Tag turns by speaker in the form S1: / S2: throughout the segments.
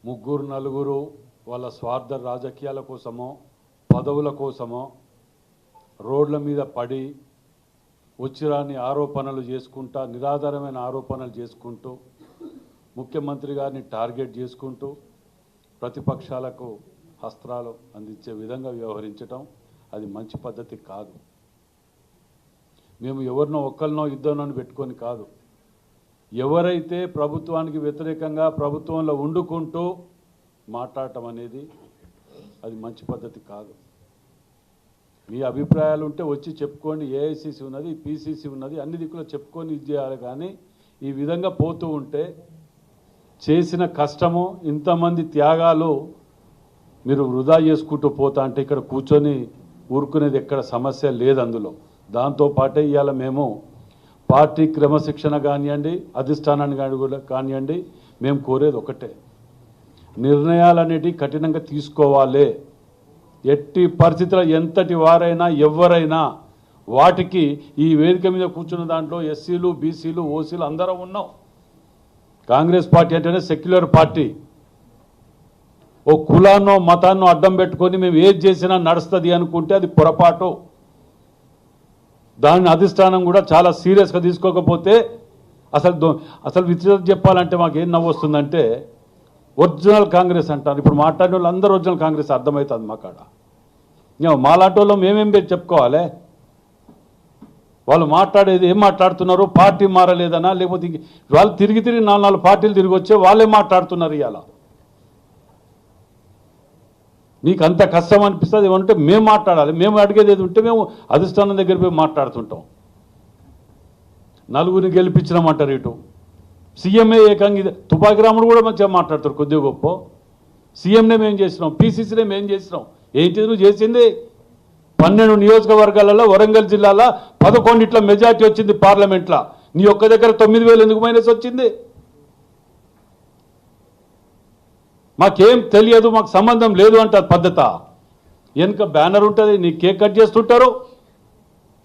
S1: ముగ్గురు నలుగురు వాళ్ళ స్వార్థ రాజకీయాల కోసమో పదవుల కోసమో రోడ్ల మీద పడి వచ్చిరాని ఆరోపణలు చేసుకుంటా నిరాధారమైన ఆరోపణలు చేసుకుంటూ ముఖ్యమంత్రి గారిని టార్గెట్ చేసుకుంటూ ప్రతిపక్షాలకు అస్త్రాలు అందించే విధంగా వ్యవహరించడం అది మంచి పద్ధతి కాదు. మేము ఎవరినో ఒక్కరినో ఇద్దరినో పెట్టుకొని కాదు, ఎవరైతే ప్రభుత్వానికి వ్యతిరేకంగా ప్రభుత్వంలో వండుకుంటూ మాట్లాడటం అనేది అది మంచి పద్ధతి కాదు. మీ అభిప్రాయాలు ఉంటే వచ్చి చెప్పుకోండి. ఏఐసిసి ఉన్నది, పిసిసి ఉన్నది, అన్ని దిక్కులో చెప్పుకొని ఇది చేయాలి. కానీ ఈ విధంగా పోతూ ఉంటే చేసిన కష్టము ఇంతమంది త్యాగాలు మీరు వృధా చేసుకుంటూ పోతా అంటే ఇక్కడ కూర్చొని ఊరుకునేది ఎక్కడ సమస్య లేదు అందులో. దాంతోపాటే ఇవాళ మేము పార్టీ క్రమశిక్షణ కానివ్వండి, అధిష్టానాన్ని కానివ్వండి, మేము కోరేది ఒకటే, నిర్ణయాలు అనేటివి కఠినంగా తీసుకోవాలి. ఎట్టి పరిస్థితుల్లో ఎంతటి వారైనా ఎవరైనా వాటికి ఈ వేదిక మీద కూర్చున్న దాంట్లో ఎస్సీలు, బీసీలు, ఓసీలు అందరం ఉన్నాం. కాంగ్రెస్ పార్టీ అంటేనే సెక్యులర్ పార్టీ. ఓ కులాన్నో మతాన్నో అడ్డం పెట్టుకొని మేము ఏది చేసినా నడుస్తుంది అనుకుంటే అది పొరపాటు. దాన్ని అధిష్టానం కూడా చాలా సీరియస్గా తీసుకోకపోతే అసలు విచిత్రం చెప్పాలంటే మాకేం నవ్వు వస్తుందంటే ఒరిజినల్ కాంగ్రెస్ అంటారు. ఇప్పుడు మాట్లాడిన వాళ్ళు అందరూ ఒరిజినల్ కాంగ్రెస్ అర్థమవుతుంది మాకాడ. మాలాంటి వాళ్ళు మేమేం పేరు చెప్పుకోవాలి? వాళ్ళు మాట్లాడేది ఏం మాట్లాడుతున్నారు? పార్టీ మారలేదనా, లేకపోతే వాళ్ళు తిరిగి 4 పార్టీలు తిరిగి వచ్చే వాళ్ళే మాట్లాడుతున్నారు. ఇవాళ మీకు అంత కష్టం అనిపిస్తుంది ఏమంటే మేము మాట్లాడాలి. మేము అడిగేది ఏది ఉంటే మేము అధిష్టానం దగ్గర పోయి మాట్లాడుతుంటాం. నలుగురిని గెలిపించినామంటారు. ఇటు సీఎంఏ ఏకంగా తుపాకి రాముడు కూడా మంచిగా మాట్లాడతారు కొద్దిగా గొప్ప. సీఎంనే మేము చేసినాం, పీసీసీనే మేము చేసినాం. ఏంటి నువ్వు చేసింది? 12 నియోజకవర్గాలలో వరంగల్ జిల్లాలో 11 మెజార్టీ వచ్చింది పార్లమెంట్లో. నీ ఒక్క దగ్గర 9,000 ఎందుకు మైనస్ వచ్చింది? మాకేం తెలియదు, మాకు సంబంధం లేదు అంటే పద్ధత. వెనుక బ్యానర్ ఉంటుంది, నీ కేక్ కట్ చేస్తుంటారు.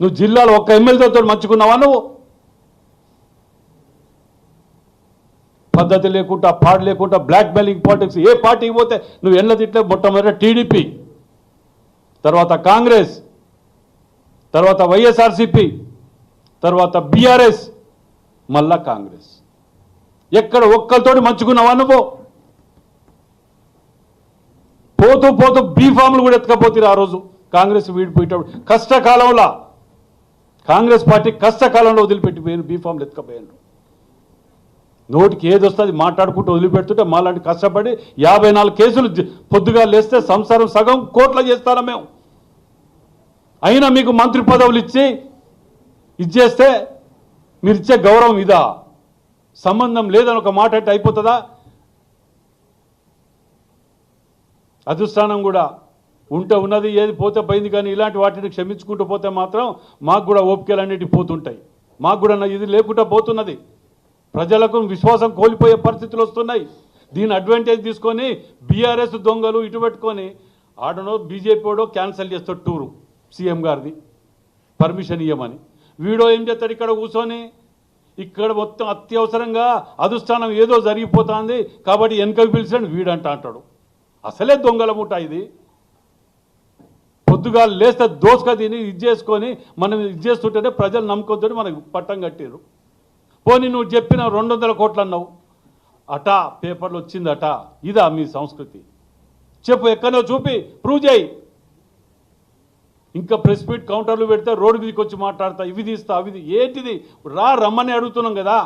S1: నువ్వు జిల్లాలో ఒక్క ఎమ్మెల్యేతో మంచుకున్నావా? నువ్వు పద్ధతి లేకుండా, పాడు లేకుండా, బ్లాక్ మెయిలింగ్ పాలిటిక్స్. ఏ పార్టీకి పోతే నువ్వు ఎన్న తిట్లే మొట్టమొదటి టీడీపీ, తర్వాత కాంగ్రెస్, తర్వాత వైఎస్ఆర్సీపీ, తర్వాత బీఆర్ఎస్, మళ్ళా కాంగ్రెస్. ఎక్కడ ఒక్కరితోటి మంచుకున్నావా నువ్వు? పోతూ పోతూ బీఫామ్లు కూడా ఎత్తుకపోతారు. ఆ రోజు కాంగ్రెస్ వీడిపోయేటప్పుడు కష్టకాలంలో కాంగ్రెస్ పార్టీ కష్టకాలంలో వదిలిపెట్టిపోయాను, బీఫామ్లు ఎత్తుకపోయాను. నోటికి ఏది వస్తుంది మాట్లాడుకుంటూ వదిలిపెడుతుంటే మాలాంటి కష్టపడి 54 కేసులు పొద్దుగా లేస్తే సంసారం సగం కోట్ల చేస్తారా మేము. అయినా మీకు మంత్రి పదవులు ఇచ్చి ఇచ్చేస్తే మీరు ఇచ్చే గౌరవం ఇదా? సంబంధం లేదని ఒక మాట అంటే అయిపోతుందా? అధిష్టానం కూడా ఉంటే ఉన్నది, ఏది పోతే పోయింది. కానీ ఇలాంటి వాటిని క్షమించుకుంటూ పోతే మాత్రం మాకు కూడా ఓపికలు అన్నిటి పోతుంటాయి. మాకు కూడా ఇది లేకుండా పోతున్నది. ప్రజలకు విశ్వాసం కోల్పోయే పరిస్థితులు వస్తున్నాయి. దీని అడ్వాంటేజ్ తీసుకొని బీఆర్ఎస్ దొంగలు ఇటు పెట్టుకొని ఆడనో బీజేపీ వాడో క్యాన్సిల్ చేస్తాడు టూరు సీఎం గారిది పర్మిషన్ ఇవ్వమని. వీడో ఏం చేస్తాడు ఇక్కడ కూర్చొని, ఇక్కడ మొత్తం అత్యవసరంగా అధిష్టానం ఏదో జరిగిపోతుంది కాబట్టి వెనకకి పిలిచాడు వీడంట అంటాడు. అసలే దొంగల ముఠా ఇది. పొద్దుగా లేస్తే దోసుక తిని ఇది చేసుకొని మనం ఇది చేస్తుంటేనే ప్రజలు నమ్మకంతో మనకు పట్టం కట్టారు. పోనీ నువ్వు చెప్పిన 200 కోట్లు అన్నావు అటా, పేపర్లు వచ్చిందట. ఇదా మీ సంస్కృతి? చెప్పు, ఎక్కడో చూపి ప్రూవ్ చేయి. ఇంకా ప్రెస్ మీట్ కౌంటర్లు పెడితే రోడ్డు మీదకి వచ్చి మాట్లాడతా, ఇవి తీస్తా అవి ఏంటిది? రమ్మని అడుగుతున్నాం కదా.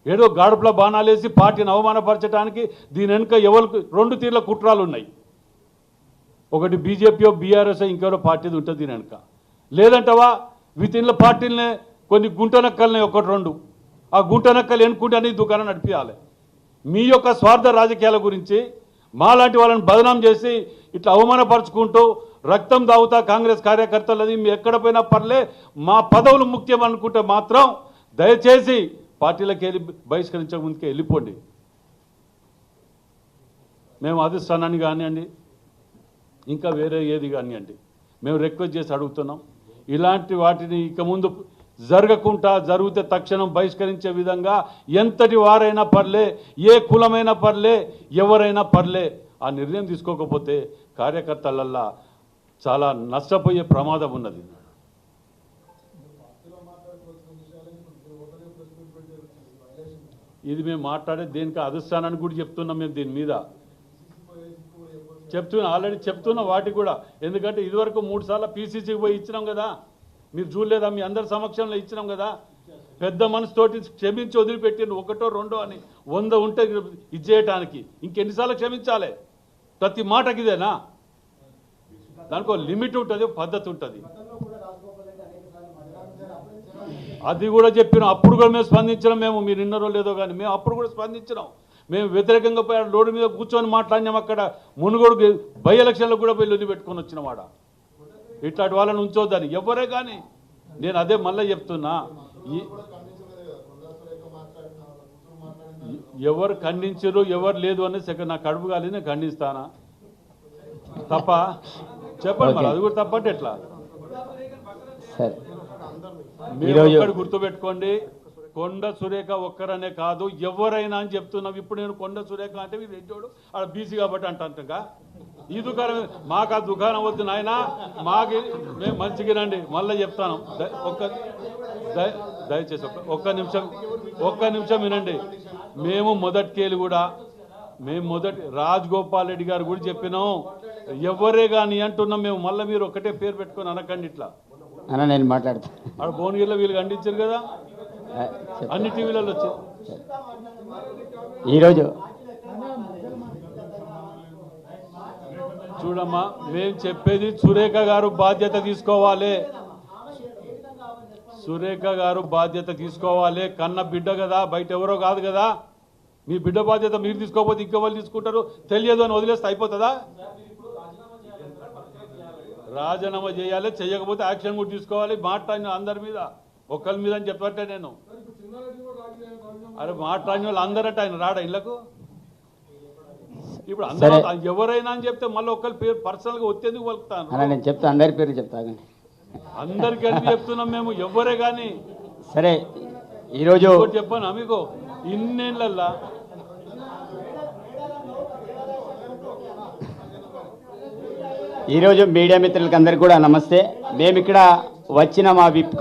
S1: ఏదో గాడుపుల బాణాలేసి పార్టీని అవమానపరచడానికి దీని వెనుక ఎవరికి 2 తీర్ల కుట్రాలు ఉన్నాయి. ఒకటి బీజేపీయో బీఆర్ఎస్ ఇంకెవరో పార్టీది ఉంటుంది దీని వెనుక. లేదంటవా వితిన్ల పార్టీలనే కొన్ని గుంటనక్కల్ని 1-2 ఆ గుంటనక్కలు ఎన్నుకుంటే దుకాణం నడిపించాలి. మీ యొక్క స్వార్థ రాజకీయాల గురించి మాలాంటి వాళ్ళని బదనాం చేసి ఇట్లా అవమానపరుచుకుంటూ రక్తం దాగుతా కాంగ్రెస్ కార్యకర్తలది మీ ఎక్కడ పోయినా పర్లే, మా పదవులు ముఖ్యం అనుకుంటే మాత్రం దయచేసి పార్టీలకు వెళ్ళి బహిష్కరించక ముందుకే వెళ్ళిపోండి. మేము అధిష్టానాన్ని కానివ్వండి, ఇంకా వేరే ఏది కానివ్వండి, మేము రిక్వెస్ట్ చేసి అడుగుతున్నాం. ఇలాంటి వాటిని ఇక ముందు జరగకుండా జరిగితే తక్షణం బహిష్కరించే విధంగా ఎంతటి వారైనా పర్లే, ఏ కులమైనా పర్లే, ఎవరైనా పర్లే ఆ నిర్ణయం తీసుకోకపోతే కార్యకర్తలల్లా చాలా నష్టపోయే ప్రమాదం ఉన్నది. ఇది మేము మాట్లాడే దేనికి అధిష్టానానికి కూడా చెప్తున్నాం. మేము దీని మీద ఆల్రెడీ చెప్తున్నా వాటికి కూడా. ఎందుకంటే ఇదివరకు 3 సార్లు పీసీసీకి పోయి ఇచ్చినాం కదా, మీరు చూడలేదా? మీ అందరి సమక్షంలో ఇచ్చినాం కదా. పెద్ద మనసుతోటి క్షమించి వదిలిపెట్టిండు, 1, 2 అని 100 ఉంటే ఇది చేయటానికి ఇంకెన్నిసార్లు క్షమించాలి? ప్రతి మాటకి ఇదేనా? దానికి ఒక లిమిట్ ఉంటుంది, పద్ధతి ఉంటుంది. అది కూడా చెప్పినాం. అప్పుడు కూడా మేము స్పందించినాం. మీరు విన్నారో లేదో కానీ మేము అప్పుడు కూడా స్పందించినాం. మేము వ్యతిరేకంగా పోయి రోడ్డు మీద కూర్చొని మాట్లాడినాం. అక్కడ మునుగోడు బై ఎలక్షన్లో కూడా పోయి లొల్లి పెట్టుకొని వచ్చిన వాడ. ఇట్లాంటి వాళ్ళని ఉంచొద్దని ఎవరే కానీ. నేను అదే మళ్ళీ చెప్తున్నా, ఎవరు ఖండించరు ఎవరు లేదు అనేది నా కడుపు కాలేదు, నేను ఖండిస్తానా? తప్ప చెప్పండి మరి. అది కూడా తప్పంటే ఎట్లా? మీరు ఒక్కటి గుర్తుపెట్టుకోండి, కొండ సురేఖ ఒక్కరనే కాదు, ఎవరైనా అని చెప్తున్నాం. ఇప్పుడు నేను కొండ సురేఖ అంటే మీరు రెడ్డోడు ఆడ బీసీ కాబట్టి అంటా. ఈ దుకాణం మాకు ఆ దుకాణం వద్దు నాయన, మాకు మేము మంచిగానండి. మళ్ళీ చెప్తాను, దయచేసి ఒక్క నిమిషం వినండి. మేము మొదటికేళ్ళు కూడా రాజగోపాల్ రెడ్డి గారు కూడా చెప్పినాం, ఎవరే కానీ అంటున్నాం మేము. మళ్ళీ మీరు ఒకటే పేరు పెట్టుకొని అనకండి ఇట్లా
S2: అన్న. నేను మాట్లాడతా.
S1: ఆడ భువనగిరిలో వీళ్ళు ఖండించారు కదా, అన్ని టీవీలలో వచ్చాయి.
S2: ఈరోజు
S1: చూడమ్మా, మేము చెప్పేది సురేఖ గారు బాధ్యత తీసుకోవాలి. సురేఖ గారు బాధ్యత తీసుకోవాలి. కన్న బిడ్డ కదా, బయట ఎవరో కాదు కదా. మీ బిడ్డ బాధ్యత మీరు తీసుకోకపోతే ఇంకెవరు తీసుకుంటారు? తెలియదు అని వదిలేస్తే అయిపోతుందా? రాజీనామా చేయాలి, చేయకపోతే యాక్షన్ కూడా తీసుకోవాలి. మాట్లాడిన అందరి మీద, ఒక్కరి మీద అని చెప్పట్టే నేను. అరే మాట్లాడిన వాళ్ళు అందరంటే ఆయన రాడా ఇళ్లకు? ఇప్పుడు అందరూ ఎవరైనా అని చెప్తే మళ్ళీ ఒకరి పేరు పర్సనల్ గా వచ్చేందుకు పలుకుతాను.
S2: నేను చెప్తా, అందరి పేరు చెప్తాను.
S1: అందరికి కలిపి చెప్తున్నాం మేము, ఎవరే కానీ.
S2: సరే ఈరోజు
S1: చెప్పాను మీకు, ఇన్నేళ్ళల్లా
S2: ఈరోజు మీడియా మిత్రులకి అందరికీ కూడా నమస్తే. మేము ఇక్కడ వచ్చిన మా విప్